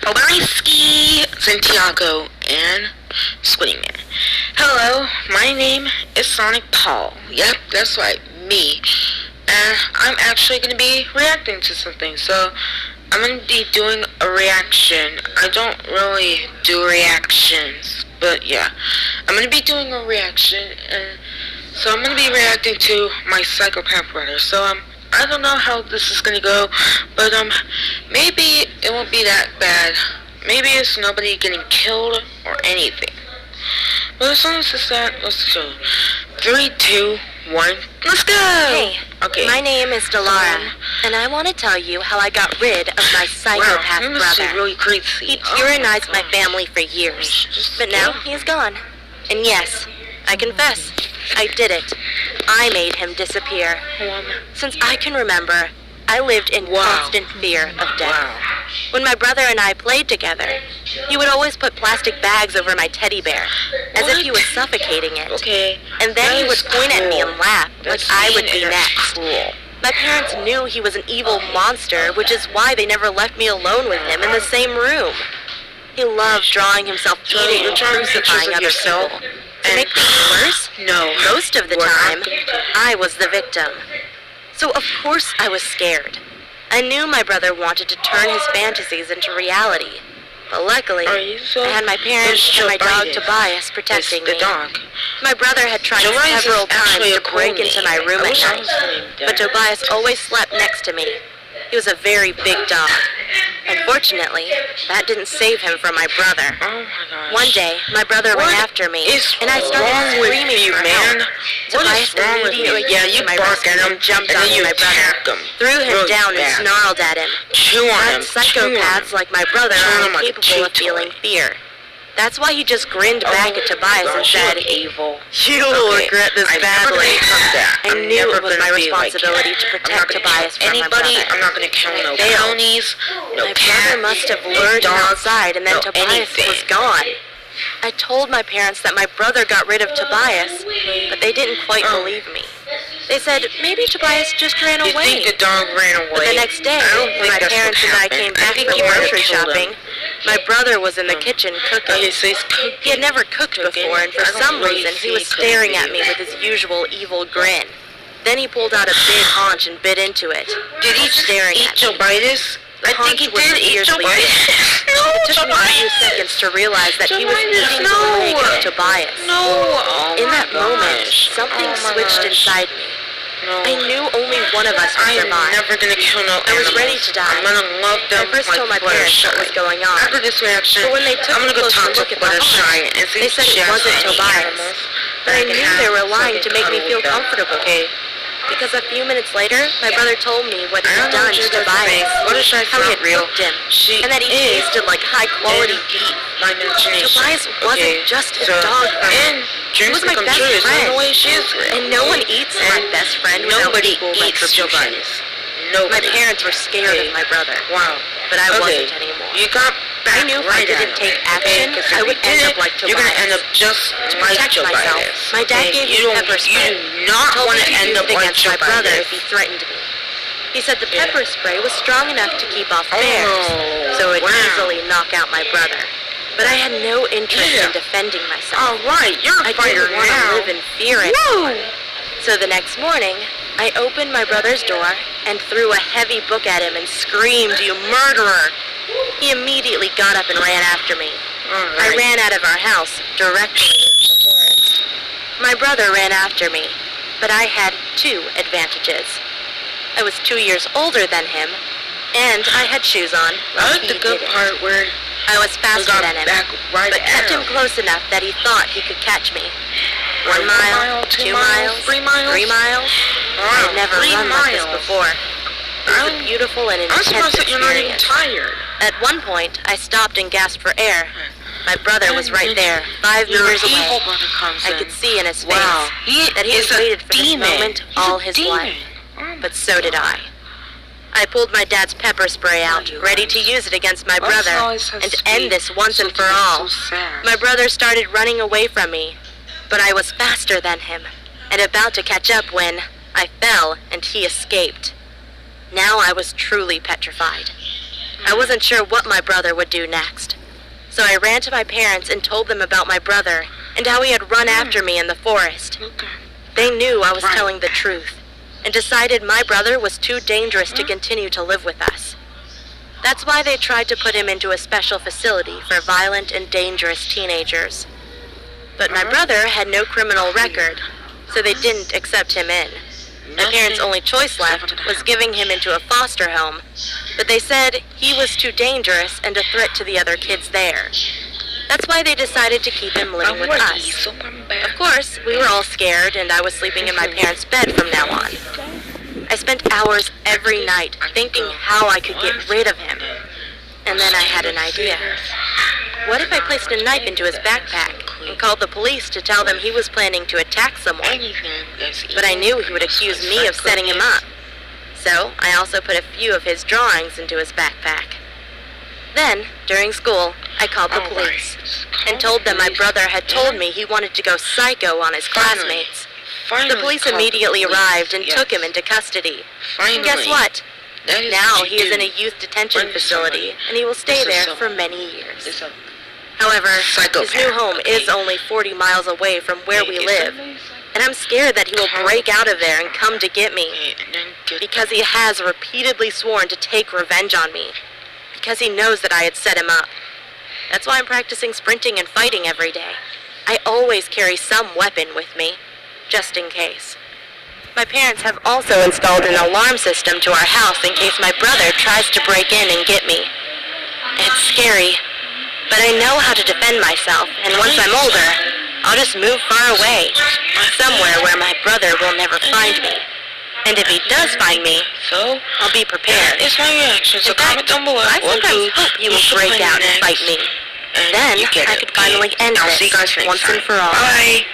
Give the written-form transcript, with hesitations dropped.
Obelisky, Santiago, and Squiddy Man. Hello, my name is Sonic Paul. Yep, that's right, me. And I'm actually going to be reacting to something, so I'm going to be doing a reaction. I don't really do reactions, but yeah. I'm going to be doing a reaction, and so I'm going to be reacting to my psychopath brother. So, I don't know how this is going to go, but, maybe it won't be that bad. Maybe it's nobody getting killed or anything. But as long as it's that, let's go. 3, 2, 1, let's go! Hey, okay. My name is Delara, and I want to tell you how I got rid of my psychopath wow, must be brother. Really crazy. He tyrannized my family for years, but now he's gone. And yes, I confess, I did it. I made him disappear. Since I can remember, I lived in constant fear of death. Wow. When my brother and I played together, he would always put plastic bags over my teddy bear, as if he was suffocating it. Okay. And then he would point at me and laugh, like I would be next. Cool. My parents knew he was an evil monster, which is why they never left me alone with him in the same room. He loved drawing himself eating and crucifying other people. To make things worse, most of the time, I was the victim. So of course I was scared. I knew my brother wanted to turn his fantasies into reality. But luckily, I had my parents and my dog Tobias protecting me. My brother had tried several times to break into my room at night, but Tobias always slept next to me. He was a very big dog. Unfortunately, that didn't save him from my brother. Oh my gosh. One day, my brother ran after me, and I started screaming for help. Tobias immediately to my rescue and jumped on my brother, threw him down and snarled at him. But psychopaths like my brother are incapable of feeling fear. That's why he just grinned back at Tobias and said, "Evil. You will regret this badly." I knew it was my responsibility to protect Tobias from my brother. I'm not going to kill no ponies, no My brother must have lured him outside, and then Tobias was gone. I told my parents that my brother got rid of Tobias, but they didn't quite believe me. They said maybe Tobias just ran away. You think the dog ran away? But the next day, when my parents and I came back from grocery shopping, my brother was in the kitchen cooking. He had never cooked before, and for some reason, he was staring at me with his usual evil grin. Then he pulled out a big haunch and bit into it. Did he staring eat at me? Tobias? I think he did eat Tobias. It took me a few seconds to realize that he was eating the leg of Tobias. In that moment, something switched inside me. I knew only one of us would survive. I'm never gonna kill no I was ready to die. I'm gonna love them. I first told my parents what was going on. After this reaction, But when they took I'm gonna a go closer talk to look at the haunch, and see they said it wasn't Tobias. But I knew they were lying to make me feel comfortable. Because a few minutes later, my brother told me what he'd done to Tobias, how he had cooked him, and that he tasted like high-quality beef. Tobias wasn't just a dog for me. He was my best friend, and no one eats my best friend without equal retribution. My parents were scared of my brother, but I wasn't anymore. You got back. I knew if I didn't take action, I would end up like Tobias. You're gonna end up just to like protect myself. Tobias. My dad gave me pepper spray. You do not Told want me to to end use up it like against my brother Tobias. if he threatened me. He said the pepper spray was strong enough to keep off bears, so it would easily knock out my brother. But I had no interest in defending myself. All right, you're a I fighter didn't want to now. live in fear anymore. So the next morning, I opened my brother's door and threw a heavy book at him and screamed, "You murderer!" He immediately got up and ran after me. I ran out of our house, directly into the forest. My brother ran after me, but I had two advantages. I was 2 years older than him, and I had shoes on. I like the good part where I was faster than him, right but kept him close enough that he thought he could catch me. 1 mile, 2 miles, 3 miles. I had never run like this before. It was a beautiful and intense experience. Tired. At one point, I stopped and gasped for air. My brother was right there, 5 meters away. I could see in his face that he had waited for this moment all his life. But so did I. I pulled my dad's pepper spray out, ready to use it against my brother, and to end this once and for all. My brother started running away from me, but I was faster than him, and about to catch up when I fell and he escaped. Now I was truly petrified. I wasn't sure what my brother would do next. So I ran to my parents and told them about my brother and how he had run after me in the forest. They knew I was telling the truth and decided my brother was too dangerous to continue to live with us. That's why they tried to put him into a special facility for violent and dangerous teenagers. But my brother had no criminal record, so they didn't accept him in. My parents' only choice left was giving him into a foster home, but they said he was too dangerous and a threat to the other kids there. That's why they decided to keep him living with us. Of course, we were all scared, and I was sleeping in my parents' bed from now on. I spent hours every night thinking how I could get rid of him. And then I had an idea. What if I placed a knife into his backpack and called the police to tell them he was planning to attack someone? But I knew he would accuse me of setting him up. So I also put a few of his drawings into his backpack. Then, during school, I called the police and told them my brother had told me he wanted to go psycho on his classmates. The police immediately arrived and took him into custody. And guess what? Now he is in a youth detention facility, and he will stay there for many years. However, his new home is only 40 miles away from where we live, and I'm scared that he will break out of there and come to get me, because he has repeatedly sworn to take revenge on me, because he knows that I had set him up. That's why I'm practicing sprinting and fighting every day. I always carry some weapon with me, just in case. My parents have also installed an alarm system to our house in case my brother tries to break in and get me. It's scary, but I know how to defend myself, and once I'm older, I'll just move far away, somewhere where my brother will never find me. And if he does find me, I'll be prepared. It's my reaction, so comment down below. I sometimes hope you will break out and fight me. Then I could finally end this once and for all. Bye.